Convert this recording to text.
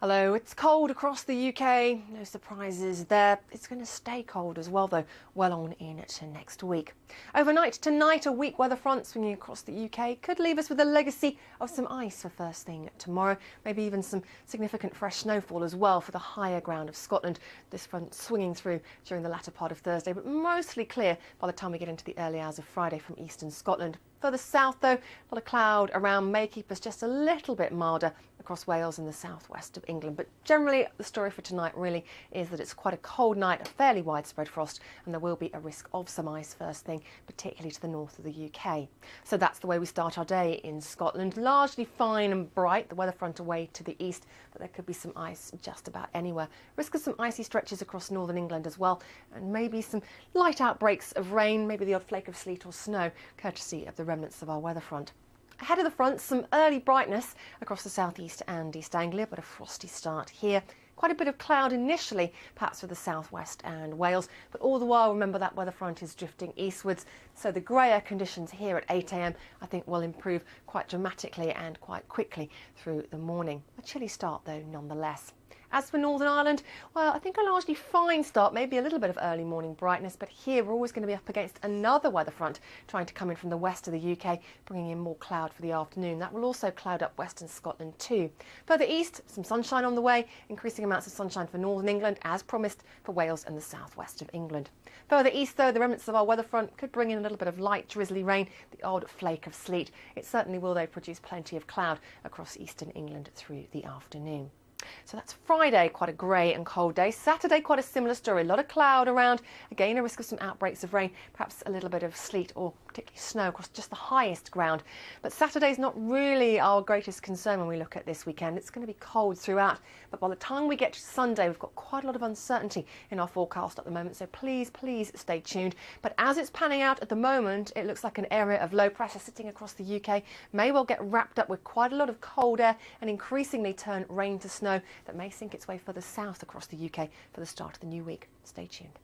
Hello, it's cold across the UK, no surprises there. It's going to stay cold as well though, well on into next week. Overnight tonight, a weak weather front swinging across the UK could leave us with a legacy of some ice for first thing tomorrow, maybe even some significant fresh snowfall as well for the higher ground of Scotland. This front swinging through during the latter part of Thursday, but mostly clear by the time we get into the early hours of Friday from eastern Scotland. Further south though, a lot of cloud around may keep us just a little bit milder across Wales and the southwest of England. But generally the story for tonight really is that it's quite a cold night, a fairly widespread frost, and there will be a risk of some ice first thing, particularly to the north of the UK. So that's the way we start our day in Scotland. Largely fine and bright, the weather front away to the east, but there could be some ice just about anywhere. Risk of some icy stretches across northern England as well, and maybe some light outbreaks of rain, maybe the odd flake of sleet or snow, courtesy of the remnants of our weather front. Ahead of the front, some early brightness across the southeast and East Anglia, but a frosty start here. Quite a bit of cloud initially, perhaps for the southwest and Wales, but all the while remember that weather front is drifting eastwards, so the greyer conditions here at 8 a.m. I think will improve quite dramatically and quite quickly through the morning. A chilly start though nonetheless. As for Northern Ireland, well, I think a largely fine start, maybe a little bit of early morning brightness, but here we're always going to be up against another weather front trying to come in from the west of the UK, bringing in more cloud for the afternoon. That will also cloud up western Scotland too. Further east, some sunshine on the way, increasing amounts of sunshine for Northern England, as promised for Wales and the southwest of England. Further east though, the remnants of our weather front could bring in a little bit of light drizzly rain, the odd flake of sleet. It certainly will though produce plenty of cloud across eastern England through the afternoon. So that's Friday, quite a grey and cold day. Saturday, quite a similar story. A lot of cloud around. Again, a risk of some outbreaks of rain, perhaps a little bit of sleet or particularly snow across just the highest ground. But Saturday's not really our greatest concern when we look at this weekend. It's going to be cold throughout. But by the time we get to Sunday, we've got quite a lot of uncertainty in our forecast at the moment. So please stay tuned. But as it's panning out at the moment, it looks like an area of low pressure sitting across the UK may well get wrapped up with quite a lot of cold air and increasingly turn rain to snow that may sink its way further south across the UK for the start of the new week. Stay tuned.